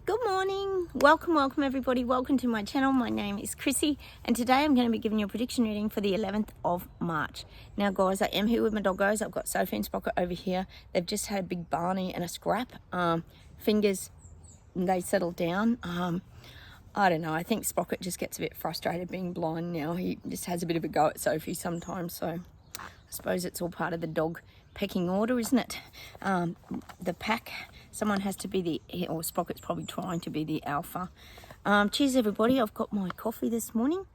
Good morning, welcome everybody, welcome to my channel. My name is Chrissy and today I'm going to be giving you a prediction reading for the 11th of March. Now guys, I am here with my doggos. I've got Sophie and Sprocket over here. They've just had a big Barney and a scrap. Fingers, they settled down. I don't know, I think Sprocket just gets a bit frustrated being blind now. He just has a bit of a go at Sophie sometimes, so I suppose it's all part of the dog pecking order, isn't it? The pack, someone has to be or Sprocket's probably trying to be the alpha. Cheers everybody, I've got my coffee this morning.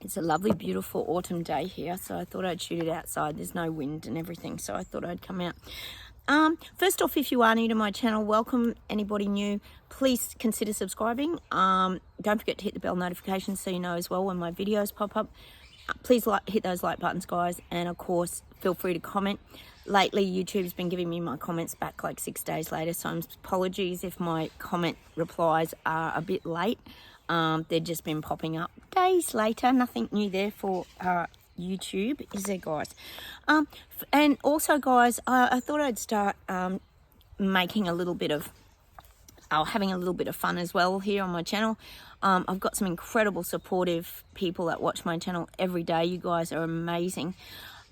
It's a lovely beautiful autumn day here, so I thought I'd shoot it outside. There's no wind and everything, so I thought I'd come out. First off, if you are new to my channel, welcome. Anybody new, please consider subscribing. Don't forget to hit the bell notification so you know as well when my videos pop up. Please hit those like buttons, guys, and of course feel free to comment. Lately YouTube's been giving me my comments back like 6 days later, so apologies if my comment replies are a bit late. They've just been popping up days later. Nothing new there for YouTube, is there, guys? And also, guys, I thought I'd start making a little bit of having a little bit of fun as well here on my channel. I've got some incredible supportive people that watch my channel every day. You guys are amazing.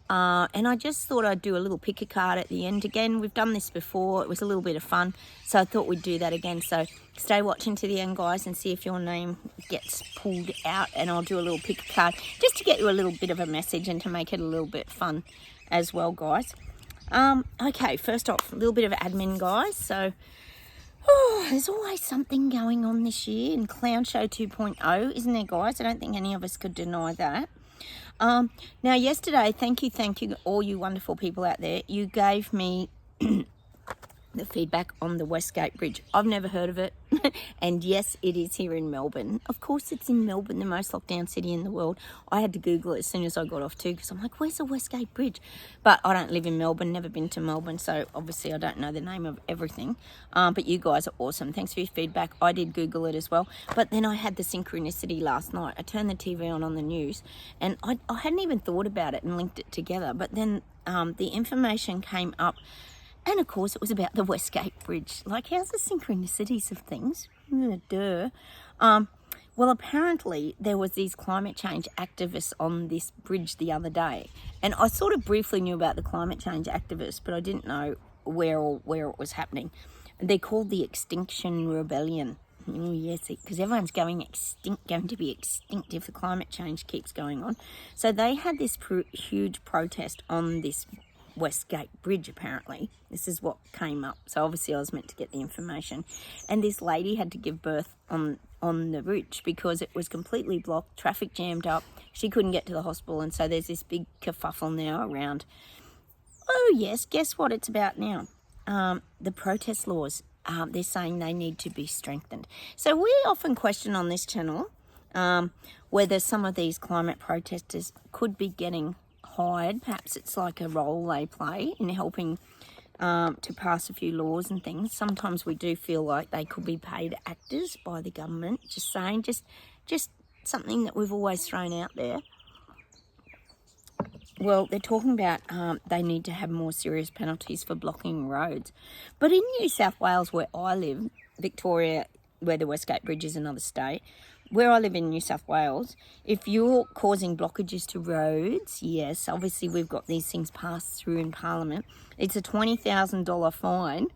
And I just thought I'd do a little pick a card at the end again. We've done this before. It was a little bit of fun, so I thought we'd do that again. So stay watching to the end, guys, and see if your name gets pulled out, and I'll do a little pick a card just to get you a little bit of a message and to make it a little bit fun as well, guys. Okay, first off, a little bit of admin, guys. So there's always something going on this year in Clown Show 2.0, isn't there, guys? I don't think any of us could deny that. Now yesterday, thank you all you wonderful people out there. You gave me the feedback on the Westgate Bridge. I've never heard of it. And yes, it is here in Melbourne. Of course it's in Melbourne, the most locked down city in the world. I had to Google it as soon as I got off too, because I'm like, where's the Westgate Bridge? But I don't live in Melbourne, never been to Melbourne, so obviously I don't know the name of everything. But you guys are awesome. Thanks for your feedback. I did Google it as well. But then I had the synchronicity last night. I turned the TV on the news, and I hadn't even thought about it and linked it together. But then the information came up, and of course it was about the Westgate Bridge. Like, how's the synchronicities of things? Duh. Well, apparently there was these climate change activists on this bridge the other day. And I sort of briefly knew about the climate change activists, but I didn't know where it was happening. They're called the Extinction Rebellion. Yes, because everyone's going to be extinct if the climate change keeps going on. So they had this huge protest on this Westgate Bridge, apparently. This is what came up. So obviously I was meant to get the information. And this lady had to give birth on the bridge because it was completely blocked, traffic jammed up. She couldn't get to the hospital, and so there's this big kerfuffle now around. Oh yes, guess what it's about now? The protest laws. They're saying they need to be strengthened. So we often question on this channel whether some of these climate protesters could be getting hired. Perhaps it's like a role they play in helping to pass a few laws and things. Sometimes we do feel like they could be paid actors by the government. Just saying, just something that we've always thrown out there. Well, they're talking about they need to have more serious penalties for blocking roads. But in New South Wales, where I live, Victoria, where the Westgate Bridge is another state, where I live in New South Wales, if you're causing blockages to roads, yes, obviously we've got these things passed through in Parliament, it's a $20,000 fine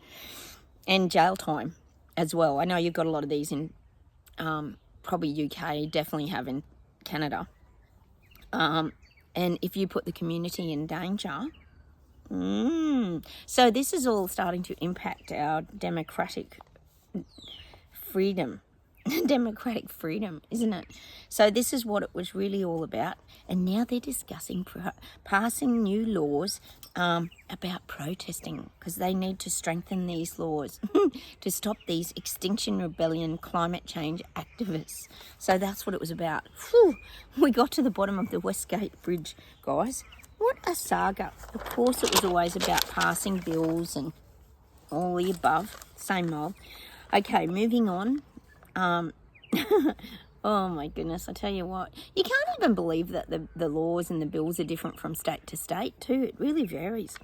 and jail time as well. I know you've got a lot of these in probably UK, definitely have in Canada. And if you put the community in danger, so this is all starting to impact our democratic freedom. Democratic freedom, isn't it? So this is what it was really all about. And now they're discussing passing new laws about protesting, because they need to strengthen these laws to stop these Extinction Rebellion climate change activists. So that's what it was about. Whew, we got to the bottom of the Westgate Bridge, guys. What a saga. Of course it was always about passing bills and all the above. Same old. Okay, moving on. Oh my goodness, I tell you what, you can't even believe that the laws and the bills are different from state to state too. It really varies.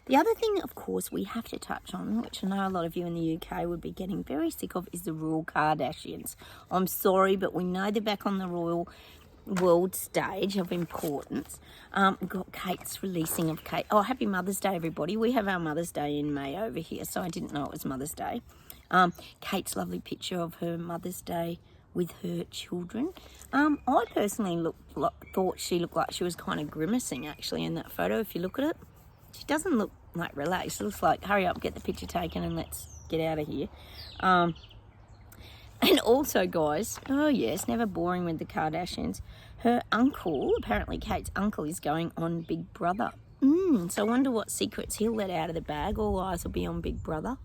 The other thing, of course, we have to touch on, which I know a lot of you in the UK would be getting very sick of, is the royal Kardashians. I'm sorry, but we know they're back on the royal world stage of importance. We've got Kate's releasing of Kate. Oh, happy Mother's Day, everybody. We have our Mother's Day in May over here, so I didn't know it was Mother's Day. Kate's lovely picture of her Mother's Day with her children. I personally thought she looked like she was kind of grimacing, actually, in that photo. If you look at it, she doesn't look like relaxed. It looks like, hurry up, get the picture taken and let's get out of here. And also, guys, oh yes, never boring with the Kardashians. Her uncle, apparently Kate's uncle, is going on Big Brother. So I wonder what secrets he'll let out of the bag. All eyes will be on Big Brother.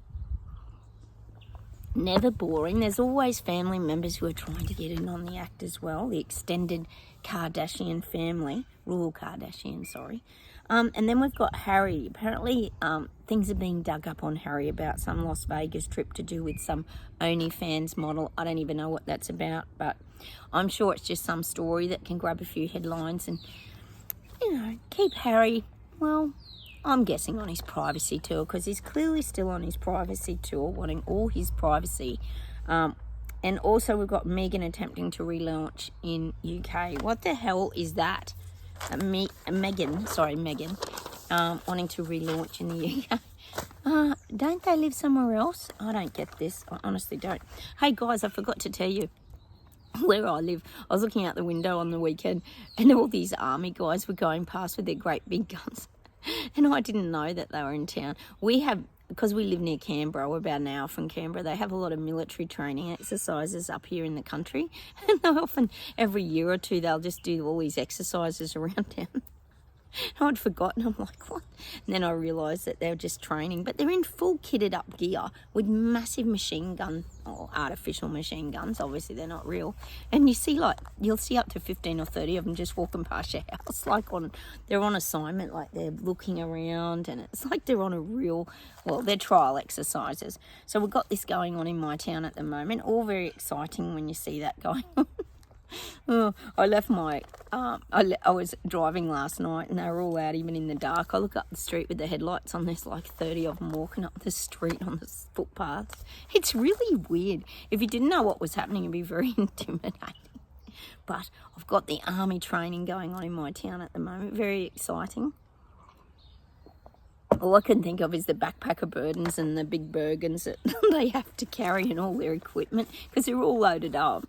Never boring. There's always family members who are trying to get in on the act as well. The extended Kardashian family, royal Kardashian, sorry. And then we've got Harry. Apparently things are being dug up on Harry about some Las Vegas trip to do with some OnlyFans model. I don't even know what that's about, but I'm sure it's just some story that can grab a few headlines and, you know, keep Harry, well, I'm guessing on his privacy tour, because he's clearly still on his privacy tour, wanting all his privacy. And also we've got Meghan attempting to relaunch in UK. What the hell is that? Meghan, wanting to relaunch in the UK. Don't they live somewhere else? I don't get this. I honestly don't. Hey guys, I forgot to tell you where I live. I was looking out the window on the weekend and all these army guys were going past with their great big guns. And I didn't know that they were in town. We have, because we live near Canberra, we're about an hour from Canberra, they have a lot of military training exercises up here in the country. And they often, every year or two, they'll just do all these exercises around town. And I'd forgotten. I'm like, what? And then I realised that they're just training. But they're in full kitted up gear with massive machine gun, or artificial machine guns. Obviously, they're not real. And you see, like, you'll see up to 15 or 30 of them just walking past your house. Like, they're on assignment, like they're looking around. And it's like they're on a real, well, they're trial exercises. So we've got this going on in my town at the moment. All very exciting when you see that going on. I left my, I was driving last night and they were all out even in the dark. I look up the street with the headlights on, there's like 30 of them walking up the street on the footpaths. It's really weird. If you didn't know what was happening, it'd be very intimidating. But I've got the army training going on in my town at the moment. Very exciting. All I can think of is the backpacker burdens and the big burgans that they have to carry and all their equipment because they're all loaded up.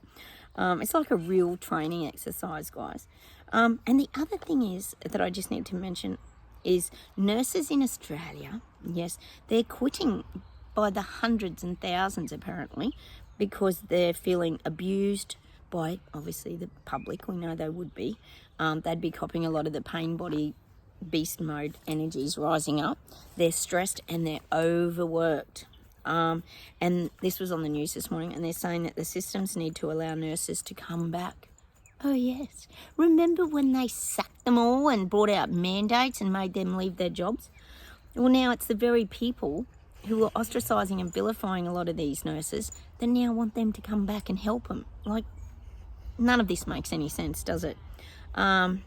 It's like a real training exercise, guys. And the other thing is that I just need to mention is nurses in Australia, yes, they're quitting by the hundreds and thousands apparently because they're feeling abused by, obviously, the public. We know they would be. They'd be copying a lot of the pain body beast mode energies rising up. They're stressed and they're overworked. And this was on the news this morning, and they're saying that the systems need to allow nurses to come back. Oh yes, remember when they sacked them all and brought out mandates and made them leave their jobs? Well, now it's the very people who are ostracising and vilifying a lot of these nurses that now want them to come back and help them. Like, none of this makes any sense, does it? And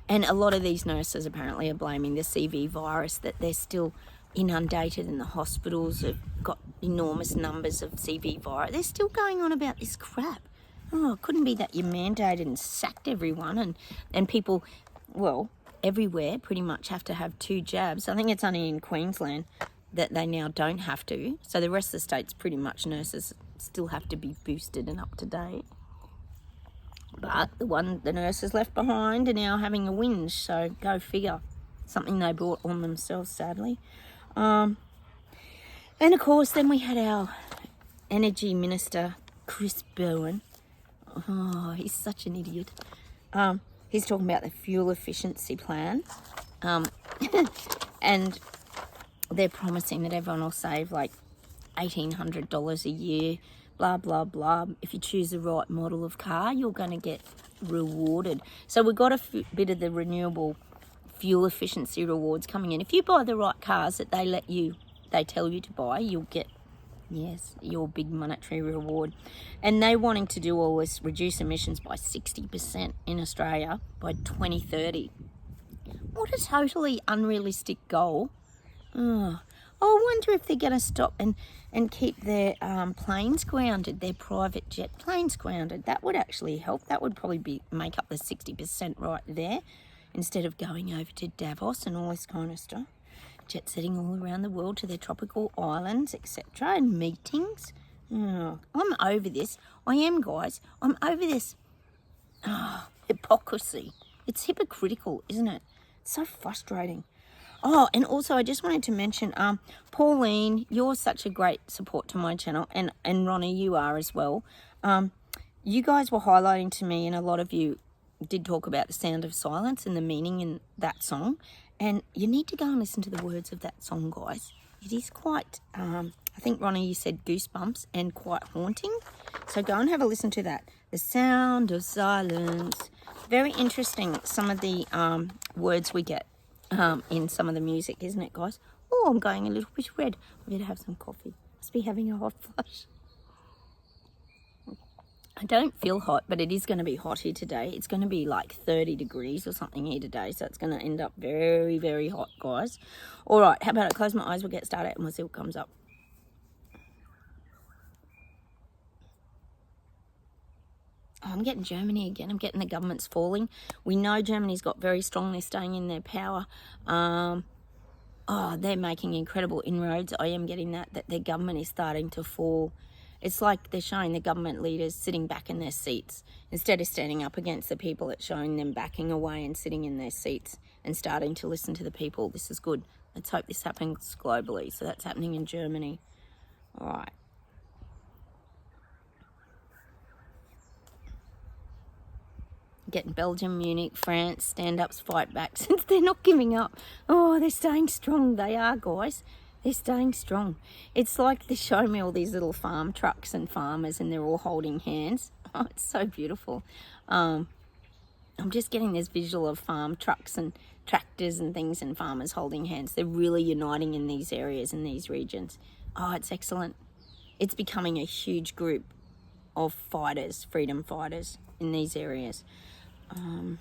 a lot of these nurses apparently are blaming the CV virus, that they're still inundated and the hospitals have got enormous numbers of CV virus. They're still going on about this crap. Oh, it couldn't be that you mandated and sacked everyone and people, well, everywhere pretty much have to have 2 jabs. I think it's only in Queensland that they now don't have to. So the rest of the states, pretty much nurses still have to be boosted and up to date. But the nurses left behind are now having a whinge, so go figure. Something they brought on themselves, sadly. And of course, then we had our Energy Minister, Chris Bowen. Oh, he's such an idiot. He's talking about the fuel efficiency plan. And they're promising that everyone will save like $1,800 a year, blah, blah, blah. If you choose the right model of car, you're going to get rewarded. So we've got a bit of the renewable fuel efficiency rewards coming in. If you buy the right cars that they tell you to buy, you'll get, yes, your big monetary reward. And they wanting to do all this, reduce emissions by 60% in Australia by 2030. What a totally unrealistic goal. Oh, I wonder if they're going to stop and keep their planes grounded, their private jet planes grounded. That would actually help. That would probably make up the 60% right there, instead of going over to Davos and all this kind of stuff. Jet setting all around the world to their tropical islands, etc., and meetings. Oh, I'm over this. I am, guys. I'm over this. Oh, hypocrisy. It's hypocritical, isn't it? It's so frustrating. Oh, and also I just wanted to mention, Pauline, you're such a great support to my channel, and Ronnie, you are as well. You guys were highlighting to me, and a lot of you did talk about the sound of silence and the meaning in that song, and you need to go and listen to the words of that song, guys. It is quite, I think, Ronnie, you said goosebumps and quite haunting, so go and have a listen to that. The sound of silence. Very interesting, some of the words we get in some of the music, isn't it, guys? Oh, I'm going a little bit red. I better have some coffee. Must be having a hot flush. I don't feel hot, but it is going to be hot here today. It's going to be like 30 degrees or something here today, so it's going to end up very, very hot, guys. All right, how about I close my eyes, we'll get started, and we'll see what comes up. Oh, I'm getting Germany again. I'm getting the government's falling. We know Germany's got very strong. They're staying in their power. Oh, they're making incredible inroads. I am getting that their government is starting to fall. It's like they're showing the government leaders sitting back in their seats. Instead of standing up against the people, it's showing them backing away and sitting in their seats and starting to listen to the people. This is good. Let's hope this happens globally. So that's happening in Germany. All right. Getting Belgium, Munich, France, stand-ups, fight back, since they're not giving up. Oh, they're staying strong. They are, guys. They're staying strong. It's like they're showing me all these little farm trucks and farmers, and they're all holding hands. Oh, it's so beautiful. I'm just getting this visual of farm trucks and tractors and things and farmers holding hands. They're really uniting in these areas, in these regions. Oh, it's excellent. It's becoming a huge group of fighters, freedom fighters in these areas. I'm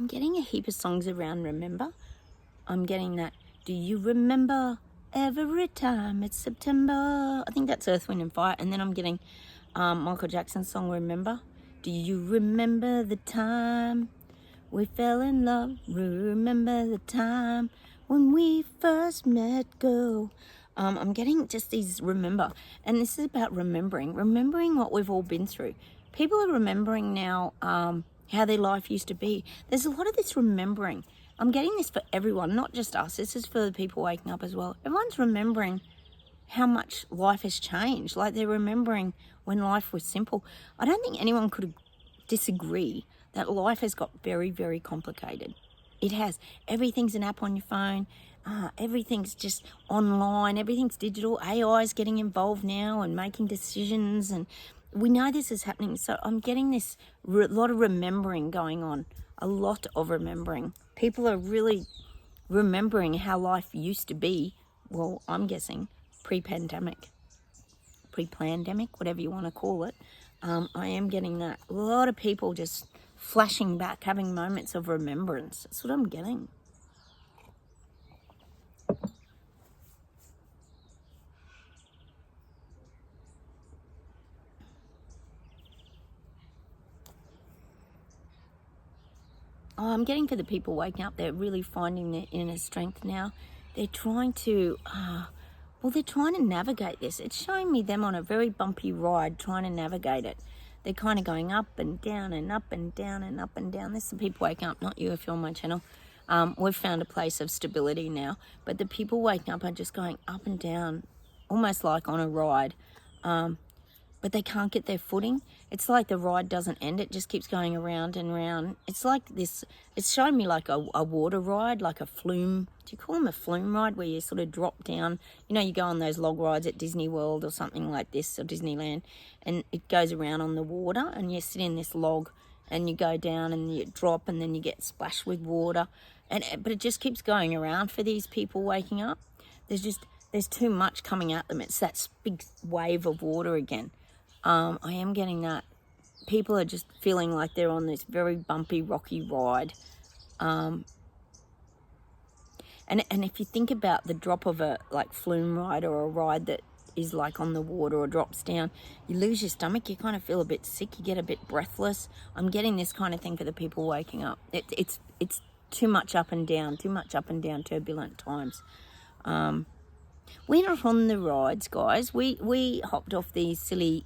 getting a heap of songs around remember. I'm getting that. Do you remember every time it's September? I think that's Earth, Wind and Fire. And then I'm getting Michael Jackson's song Remember. Do you remember the time we fell in love? Remember the time when we first met, girl? I'm getting just these remember. And this is about remembering what we've all been through. People are remembering now how their life used to be. There's a lot of this remembering. I'm getting this for everyone, not just us. This is for the people waking up as well. Everyone's remembering how much life has changed. Like they're remembering when life was simple. I don't think anyone could disagree that life has got very, very complicated. It has. Everything's an app on your phone. Everything's just online. Everything's digital. AI is getting involved now and making decisions, and we know this is happening. So I'm getting this lot of remembering going on. A lot of remembering. People are really remembering how life used to be. Well, I'm guessing pre-pandemic, whatever you want to call it. I am getting that. A lot of people just flashing back, having moments of remembrance. That's what I'm getting. Oh, I'm getting for the people waking up, they're really finding their inner strength now. They're trying to, they're trying to navigate this. It's showing me them on a very bumpy ride, trying to navigate it. They're kind of going up and down and up and down and up and down. This is the people waking up, not you if you're on my channel. We've found a place of stability now, but the people waking up are just going up and down, almost like on a ride. But they can't get their footing. It's like the ride doesn't end. It just keeps going around and around. It's like this, it's showing me like a water ride, like a flume. Do you call them a flume ride, where you sort of drop down? You know, you go on those log rides at Disney World or something like this, or Disneyland, and it goes around on the water, and you sit in this log, and you go down and you drop and then you get splashed with water. But it just keeps going around for these people waking up. There's too much coming at them. It's that big wave of water again. I am getting that. People are just feeling like they're on this very bumpy, rocky ride. And if you think about the drop of a flume ride or a ride that is like on the water or drops down, you lose your stomach, you kind of feel a bit sick, you get a bit breathless. I'm getting this kind of thing for the people waking up. It's too much up and down, turbulent times. We're not on the rides, guys. We hopped off these silly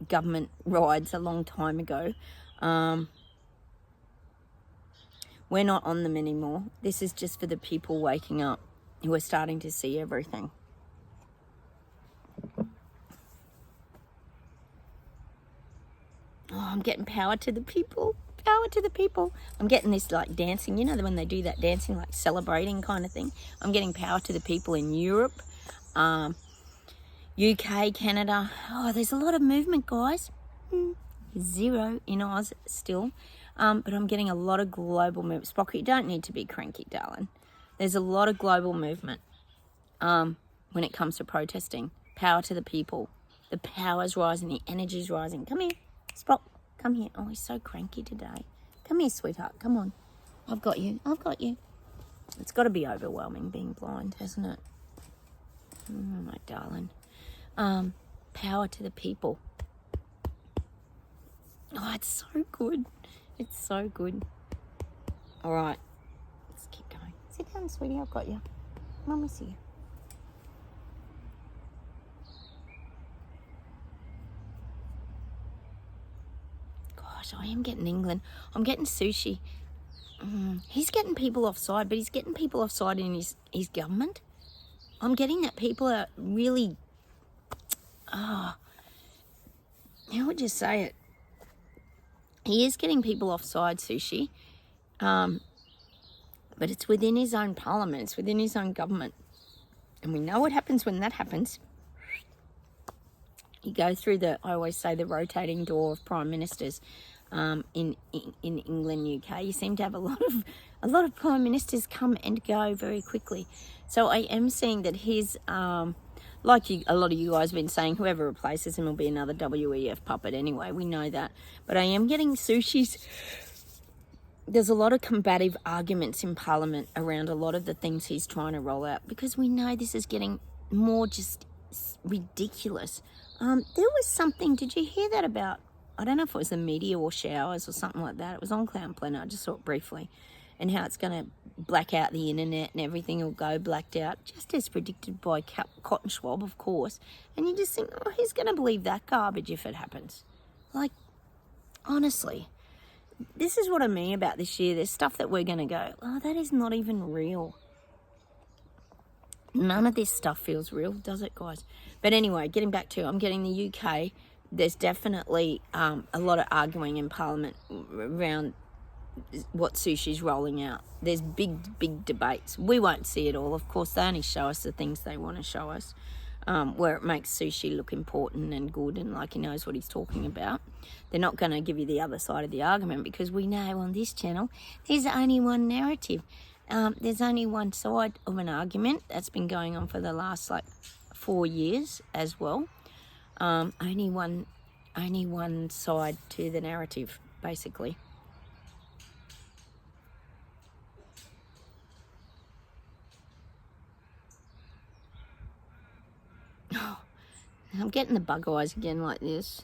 government rides a long time ago. We're not on them anymore. This is just for the people waking up who are starting to see everything. Oh, I'm getting power to the people. Power to the people. I'm getting this like dancing, you know, when they do that dancing, like celebrating kind of thing. I'm getting power to the people in Europe, UK, Canada. Oh, there's a lot of movement, guys. Zero in Oz still. But I'm getting a lot of global movement. Spocky, you don't need to be cranky, darling. There's a lot of global movement when it comes to protesting. Power to the people. The power's rising. The energy's rising. Come here, Spock. Come here. Oh, he's so cranky today. Come here, sweetheart. Come on. I've got you. I've got you. It's got to be overwhelming being blind, hasn't it? Oh, my darling. Power to the people. Oh, it's so good. It's so good. All right. Let's keep going. Sit down, sweetie. I've got you. Mum will see you. Gosh, I am getting England. I'm getting Sushi. He's getting people offside, but he's getting people offside in his government. I'm getting that people are really... how would you say it? He is getting people offside, Sushi, but it's within his own parliament, it's within his own government. And we know what happens when that happens. You go through I always say, the rotating door of prime ministers in England, UK. You seem to have a lot of prime ministers come and go very quickly. So I am seeing that his... like a lot of you guys have been saying, whoever replaces him will be another WEF puppet anyway. We know that. But I am getting Sushi's... There's a lot of combative arguments in Parliament around a lot of the things he's trying to roll out, because we know this is getting more just ridiculous. There was something... Did you hear that about... I don't know if it was the media or showers or something like that. It was on Clown Planner. I just saw it briefly. And how it's going to black out the internet and everything will go blacked out, just as predicted by Cotton Schwab, of course. And you just think, oh, who's going to believe that garbage if it happens? Like, honestly, this is what I mean about this year. There's stuff that we're going to go, oh, that is not even real. None of this stuff feels real, does it, guys? But anyway, getting back to, I'm getting the UK. There's definitely a lot of arguing in Parliament around what Sushi's rolling out. There's big debates. We won't see it all. Of course, they only show us the things they want to show us, where it makes Sushi look important and good and like he knows what he's talking about. They're not going to give you the other side of the argument, because we know on this channel there's only one narrative. There's only one side of an argument that's been going on for the last 4 years as well. Only one side to the narrative, basically. I'm getting the bug eyes again like this.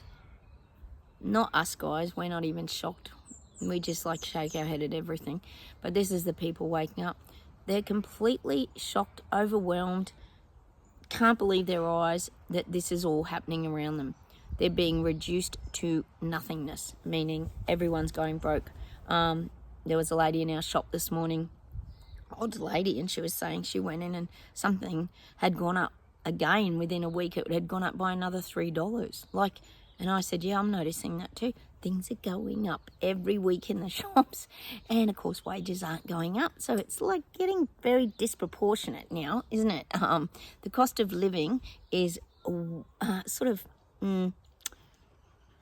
Not us, guys. We're not even shocked. We just shake our head at everything. But this is the people waking up. They're completely shocked, overwhelmed, can't believe their eyes that this is all happening around them. They're being reduced to nothingness, meaning everyone's going broke. There was a lady in our shop this morning, old lady, and she was saying she went in and something had gone up again within a week. It had gone up by another $3. And I said, yeah, I'm noticing that too. Things are going up every week in the shops, and of course wages aren't going up, so it's getting very disproportionate now, isn't it? The cost of living is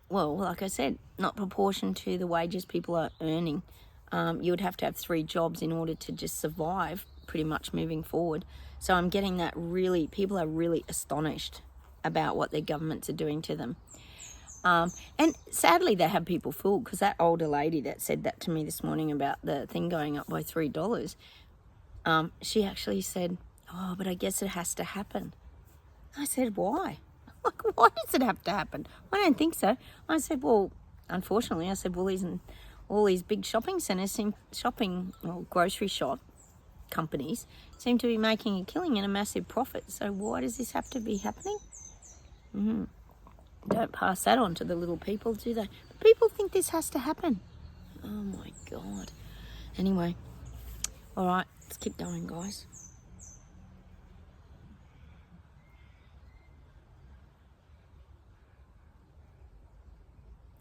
well, like I said, not proportion to the wages people are earning. You would have to have 3 jobs in order to just survive pretty much moving forward. So I'm getting that people are really astonished about what their governments are doing to them. And sadly, they have people fooled, because that older lady that said that to me this morning about the thing going up by $3, she actually said, oh, but I guess it has to happen. I said, why? Like, why does it have to happen? I don't think so. I said, well, unfortunately, Woolies and all these big shopping centres, grocery shop companies seem to be making a killing and a massive profit. So why does this have to be happening? Don't pass that on to the little people, do they? But people think this has to happen. Oh my God. Anyway, all right, let's keep going, guys.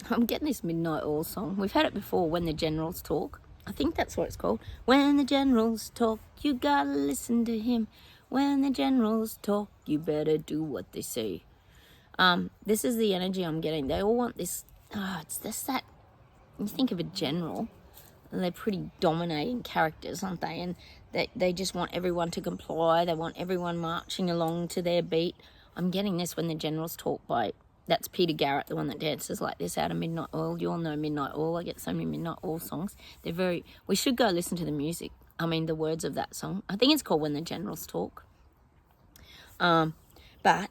I'm getting this Midnight Oil song. We've had it before, When the Generals Talk. I think that's what it's called. When the generals talk, you gotta listen to him. When the generals talk, you better do what they say. This is the energy I'm getting. They all want this. It's just that. You think of a general, and they're pretty dominating characters, aren't they? And they just want everyone to comply. They want everyone marching along to their beat. I'm getting this When the Generals Talk by, that's Peter Garrett, the one that dances like this out of Midnight Oil. You all know Midnight Oil. I get so many Midnight Oil songs. We should go listen to the music. The words of that song. I think it's called When the Generals Talk. But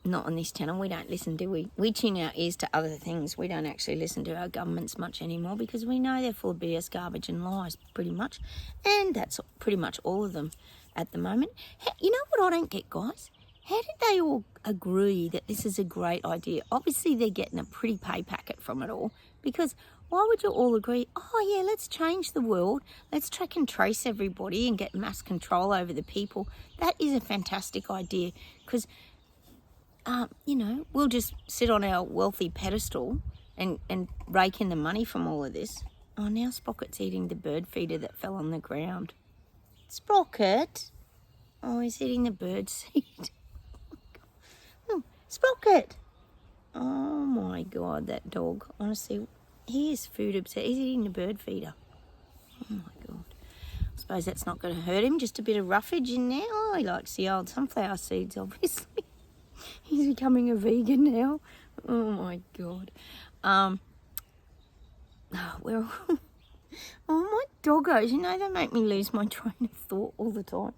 not on this channel. We don't listen, do we? We tune our ears to other things. We don't actually listen to our governments much anymore, because we know they're full of BS, garbage and lies, pretty much. And that's pretty much all of them at the moment. You know what I don't get, guys? How did they all agree that this is a great idea? Obviously, they're getting a pretty pay packet from it all, because why would you all agree, oh yeah, let's change the world, let's track and trace everybody and get mass control over the people? That is a fantastic idea, because we'll just sit on our wealthy pedestal and rake in the money from all of this. Oh, now Sprocket's eating the bird feeder that fell on the ground. Sprocket? Oh, he's eating the bird seed. Oh, Sprocket! Oh my God, that dog. Honestly, he is food obsessed. He's eating the bird feeder. Oh my God. I suppose that's not going to hurt him. Just a bit of roughage in there. Oh, he likes the old sunflower seeds, obviously. He's becoming a vegan now. Oh my God. Oh, my doggos, they make me lose my train of thought all the time.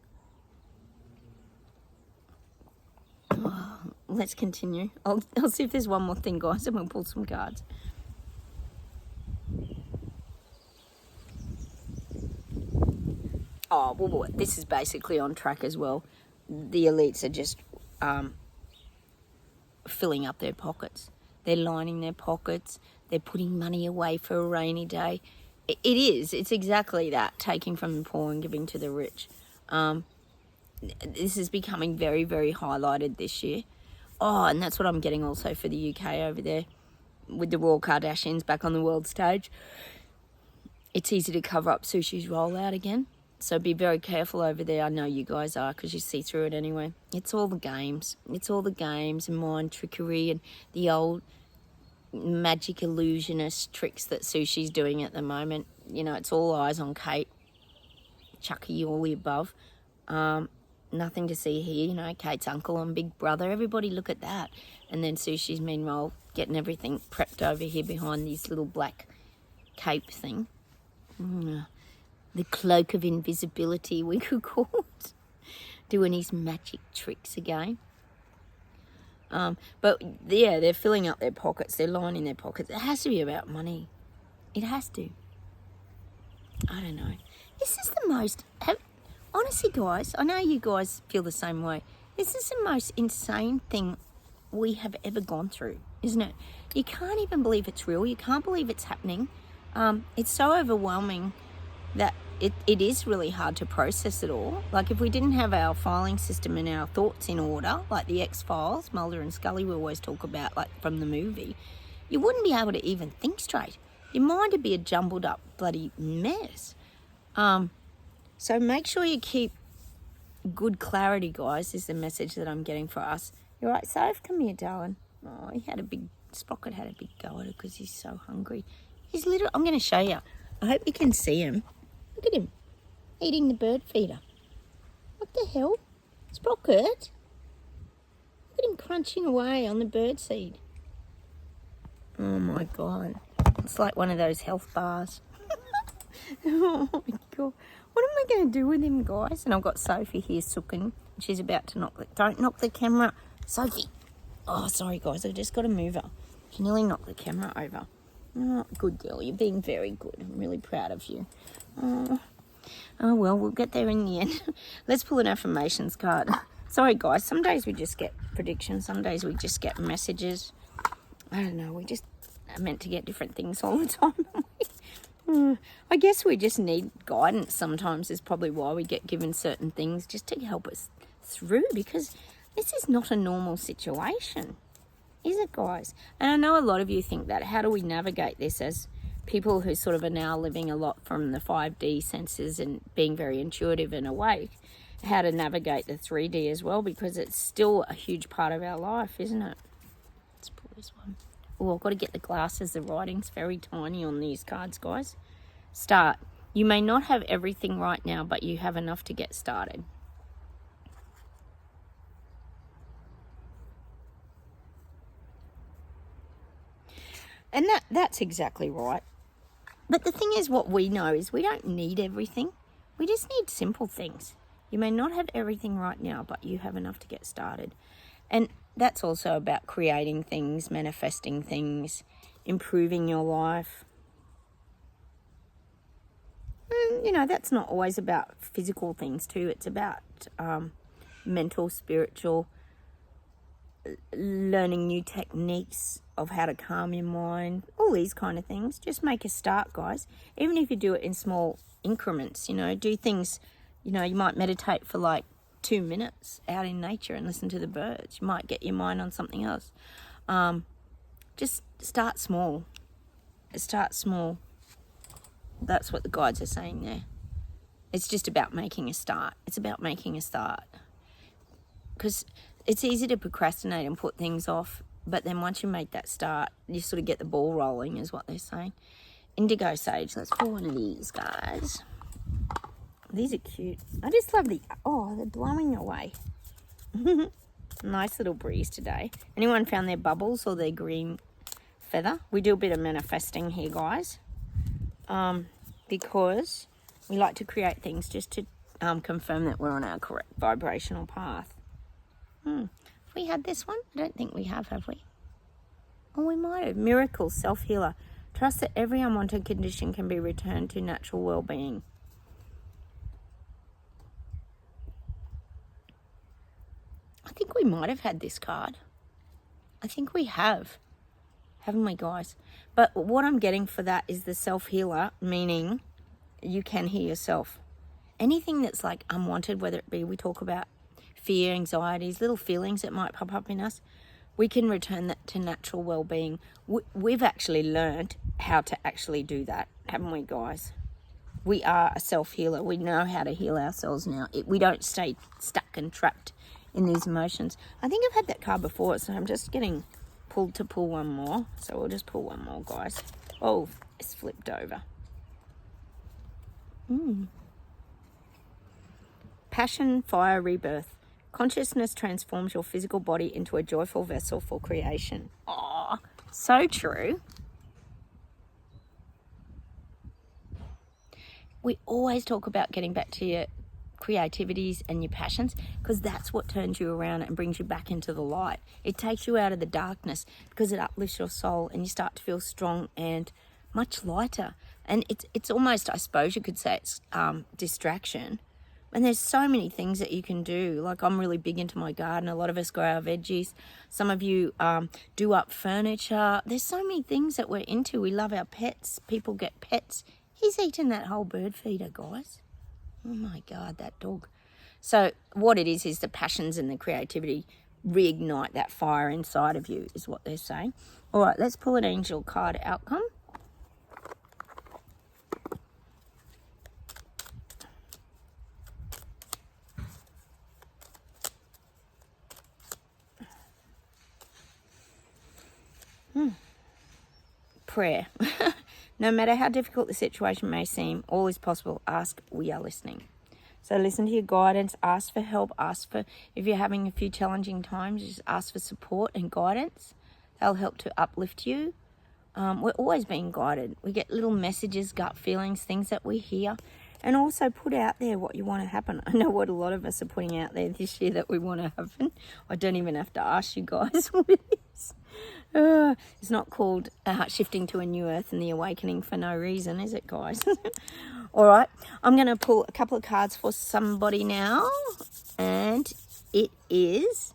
Oh, let's continue. I'll see if there's one more thing, guys, and we'll pull some cards. Oh, well, this is basically on track as well. The elites are just filling up their pockets. They're lining their pockets. They're putting money away for a rainy day. It's exactly that, taking from the poor and giving to the rich. This is becoming very, very highlighted this year. Oh, and that's what I'm getting also for the UK over there, with the Royal Kardashians back on the world stage. It's easy to cover up Sushi's rollout again. So be very careful over there. I know you guys are, because you see through it anyway. It's all the games. It's all the games and mind trickery and the old magic illusionist tricks that Sushi's doing at the moment. It's all eyes on Kate. Chucky, all the above. Nothing to see here. Kate's uncle and big brother. Everybody look at that. And then Sushi's meanwhile getting everything prepped over here behind this little black cape thing. The cloak of invisibility, we could call it. Doing his magic tricks again. But yeah, they're filling up their pockets. They're lining their pockets. It has to be about money. It has to. I don't know. This is the most... Honestly, guys, I know you guys feel the same way. This is the most insane thing we have ever gone through, isn't it? You can't even believe it's real. You can't believe it's happening. It's so overwhelming that it is really hard to process it all. Like, if we didn't have our filing system and our thoughts in order, like the X-Files, Mulder and Scully we always talk about, like from the movie, you wouldn't be able to even think straight. Your mind would be a jumbled up bloody mess. So make sure you keep good clarity, guys, is the message that I'm getting for us. You're right, Soph, come here, darling. Oh, he had a big Sprocket had a big go at it because he's so hungry. He's little. I'm going to show you. I hope you can see him. Look at him eating the bird feeder. What the hell? Sprocket? Look at him crunching away on the bird seed. Oh my God. It's like one of those health bars. Oh my God. What am I going to do with him, guys? And I've got Sophie here sooking. She's about to knock the... Don't knock the camera. Sophie. Oh, sorry, guys. I've just got to move her. She nearly knocked the camera over. Oh, good girl. You're being very good. I'm really proud of you. Oh, well, we'll get there in the end. Let's pull an affirmations card. Sorry, guys. Some days we just get predictions. Some days we just get messages. I don't know. We just are meant to get different things all the time. I guess we just need guidance sometimes is probably why we get given certain things just to help us through, because this is not a normal situation, is it, guys? And I know a lot of you think that. How do we navigate this as people who sort of are now living a lot from the 5D senses and being very intuitive and awake? How to navigate the 3D as well, because it's still a huge part of our life, isn't it? Let's pull this one. Oh, I've got to get the glasses. The writing's very tiny on these cards, guys. Start. You may not have everything right now, but you have enough to get started. And that's exactly right. But the thing is, what we know is we don't need everything. We just need simple things. You may not have everything right now, but you have enough to get started. And that's also about creating things, manifesting things, improving your life. And, you know, that's not always about physical things too. It's about mental, spiritual, learning new techniques of how to calm your mind, all these kind of things. Just make a start, guys. Even if you do it in small increments, you know, do things, you know, you might meditate for like 2 minutes out in nature and listen to the birds. You might get your mind on something else. Just start small. Start small. That's what the guides are saying there. It's just about making a start. It's about making a start. Because it's easy to procrastinate and put things off, but then once you make that start, you sort of get the ball rolling, is what they're saying. Indigo Sage. Let's pull one of these, guys. These are cute. I just love they're blowing away. Nice little breeze today. Anyone found their bubbles or their green feather? We do a bit of manifesting here, guys. Because we like to create things just to confirm that we're on our correct vibrational path. Have we had this one? I don't think we have we? Oh, we might have. Miracle, self-healer. Trust that every unwanted condition can be returned to natural well-being. I think we might have had this card. I think we have. Haven't we, guys? But what I'm getting for that is the self-healer, meaning you can heal yourself. Anything that's like unwanted, whether it be we talk about fear, anxieties, little feelings that might pop up in us, we can return that to natural well-being. We've actually learned how to actually do that, haven't we, guys? We are a self-healer. We know how to heal ourselves now. We don't stay stuck and trapped in these emotions. I think I've had that card before, so I'm just getting pulled to pull one more. So we'll just pull one more, guys. Oh, it's flipped over. Passion, fire, rebirth. Consciousness transforms your physical body into a joyful vessel for creation. Oh, so true. We always talk about getting back to your creativities and your passions, because that's what turns you around and brings you back into the light. It takes you out of the darkness because it uplifts your soul and you start to feel strong and much lighter. And it's almost, I suppose you could say, it's distraction. And there's so many things that you can do. Like, I'm really big into my garden. A lot of us grow our veggies. Some of you do up furniture. There's so many things that we're into. We love our pets. People get pets. He's eaten that whole bird feeder, guys. Oh my God, that dog. So what it is the passions and the creativity reignite that fire inside of you, is what they're saying. All right, let's pull an angel card outcome. prayer. No matter how difficult the situation may seem, all is possible. Ask, we are listening. So listen to your guidance, ask for help, if you're having a few challenging times, just ask for support and guidance. They'll help to uplift you. We're always being guided. We get little messages, gut feelings, things that we hear. And also put out there what you want to happen. I know what a lot of us are putting out there this year that we want to happen. I don't even have to ask you guys what it is. It's not called shifting to a new earth and the awakening for no reason, is it, guys? All right, I'm going to pull a couple of cards for somebody now. And it is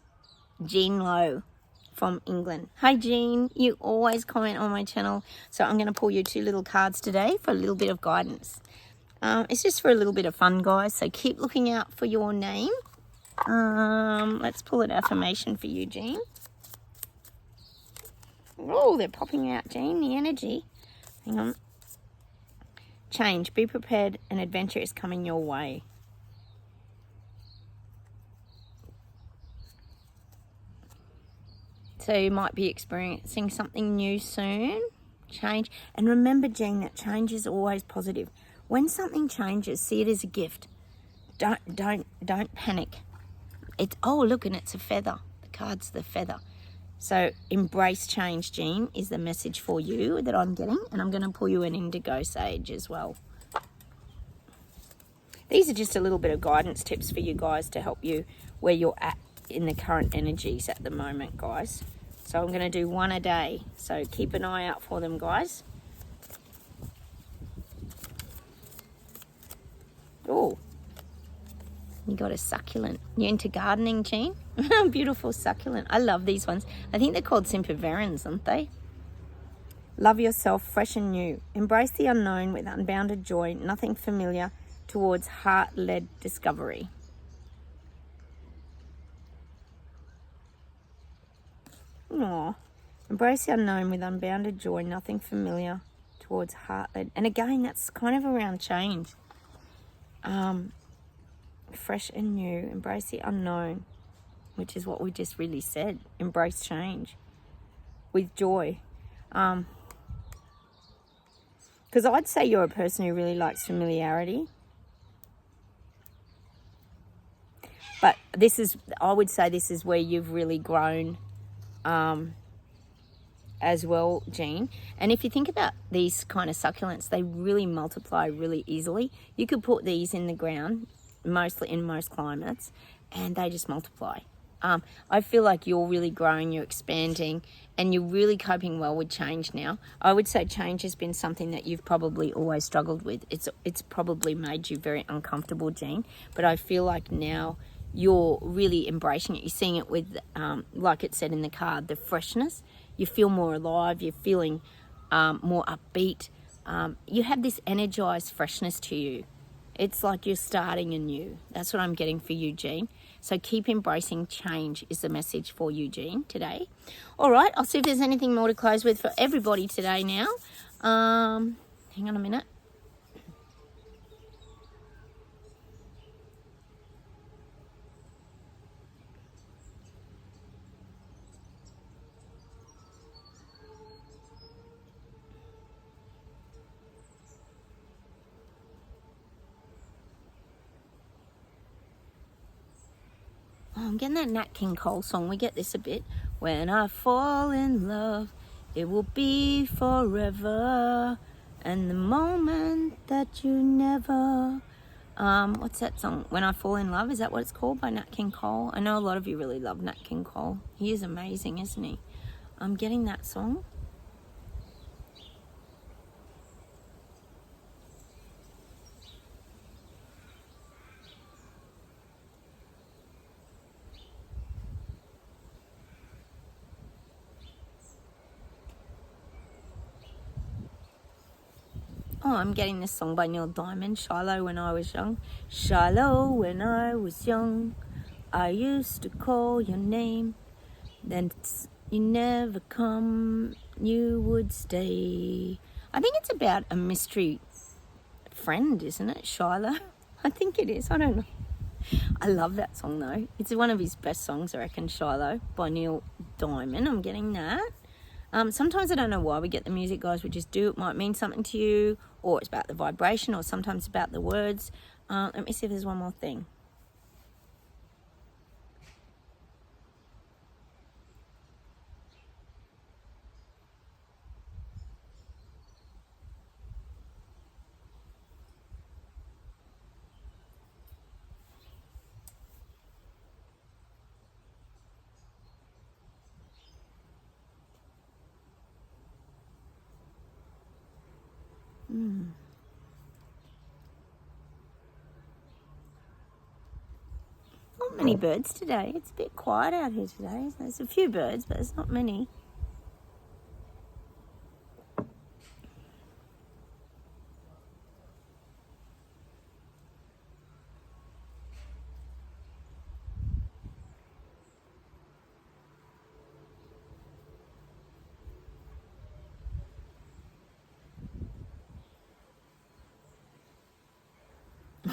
Jean Lowe from England. Hi, Jean. You always comment on my channel. So I'm going to pull you 2 little cards today for a little bit of guidance. It's just for a little bit of fun, guys. So keep looking out for your name. Let's pull an affirmation for you, Jean. Oh, they're popping out, Jean. The energy. Hang on. Change. Be prepared. An adventure is coming your way. So you might be experiencing something new soon. Change. And remember, Jean, that change is always positive. When something changes, see it as a gift. Don't panic. Oh, look, and it's a feather. The card's the feather. So embrace change, Jean, is the message for you that I'm getting. And I'm going to pull you an indigo sage as well. These are just a little bit of guidance tips for you guys to help you where you're at in the current energies at the moment, guys. So I'm going to do 1 a day. So keep an eye out for them, guys. Oh, you got a succulent. You into gardening, Jean? Beautiful succulent. I love these ones. I think they're called sempervirens, aren't they? Love yourself fresh and new. Embrace the unknown with unbounded joy. Nothing familiar towards heart-led discovery. Aww. Embrace the unknown with unbounded joy. Nothing familiar towards heart-led. And again, that's kind of around change. Fresh and new. Embrace the unknown, which is what we just really said. Embrace change with joy. Because I'd say you're a person who really likes familiarity. But I would say this is where you've really grown as well, Jean. And if you think about these kind of succulents, they really multiply really easily. You could put these in the ground, mostly in most climates, and they just multiply. I feel like you're really growing, you're expanding, and you're really coping well with change now. I would say change has been something that you've probably always struggled with. It's probably made you very uncomfortable, Jean, but I feel like now you're really embracing it. You're seeing it with, like it said in the card, the freshness. You feel more alive. You're feeling more upbeat. You have this energized freshness to you. It's like you're starting anew. That's what I'm getting for you, Jean. So keep embracing change is the message for you, Jean, today. All right, I'll see if there's anything more to close with for everybody today now. Hang on a minute. I'm getting that Nat King Cole song. We get this a bit. When I fall in love, it will be forever. And the moment that you never... what's that song? When I Fall in Love, is that what it's called by Nat King Cole? I know a lot of you really love Nat King Cole. He is amazing, isn't he? I'm getting that song. Oh, I'm getting this song by Neil Diamond, Shiloh When I Was Young. Shiloh, when I was young, I used to call your name. Then you never come, you would stay. I think it's about a mystery friend, isn't it, Shiloh? I think it is, I don't know. I love that song though. It's one of his best songs, I reckon, Shiloh, by Neil Diamond. I'm getting that. Sometimes I don't know why we get the music, guys. We just do. It might mean something to you, or it's about the vibration, or sometimes about the words. Let me see if there's one more thing. Not many birds today. It's a bit quiet out here today. There's a few birds, but there's not many.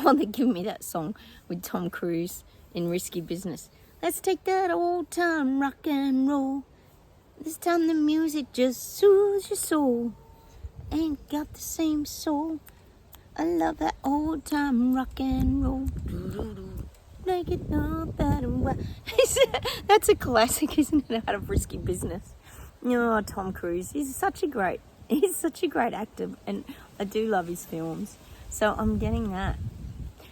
Oh, they give me that song with Tom Cruise in Risky Business. Let's take that old time rock and roll. This time the music just soothes your soul. Ain't got the same soul. I love that old time rock and roll. Make it all better. That's a classic, isn't it? Out of Risky Business. Oh, Tom Cruise. He's such a great actor, and I do love his films. So I'm getting that.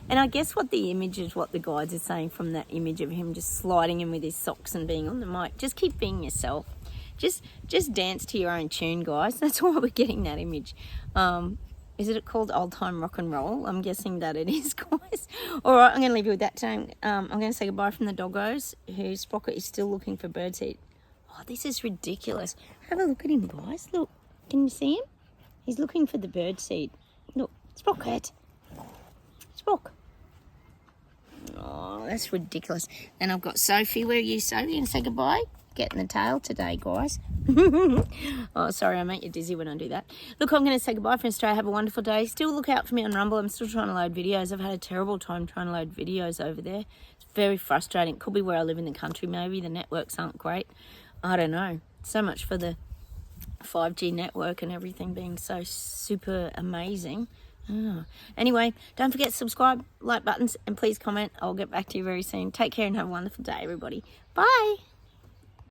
And I guess what the image is, what the guides are saying from that image of him just sliding in with his socks and being on the mic. Just keep being yourself. Just dance to your own tune, guys. That's why we're getting that image. Is it called old time rock and roll? I'm guessing that it is, guys. All right, I'm going to leave you with that today. I'm going to say goodbye from the doggos, who Sprocket is still looking for birdseed. Oh, this is ridiculous. Have a look at him, guys. Look, can you see him? He's looking for the birdseed. Look, Sprocket. Spock. Oh, that's ridiculous. Then I've got Sophie. Where are you, Sophie? And say goodbye. Getting the tail today, guys. Oh, sorry, I make you dizzy when I do that. Look, I'm going to say goodbye from Australia. Have a wonderful day. Still look out for me on Rumble. I'm still trying to load videos. I've had a terrible time trying to load videos over there. It's very frustrating. Could be where I live in the country, maybe. The networks aren't great. I don't know. So much for the 5G network and everything being so super amazing. Oh. Anyway, don't forget to subscribe, like buttons, and please comment. I'll get back to you very soon. Take care and have a wonderful day, everybody. Bye.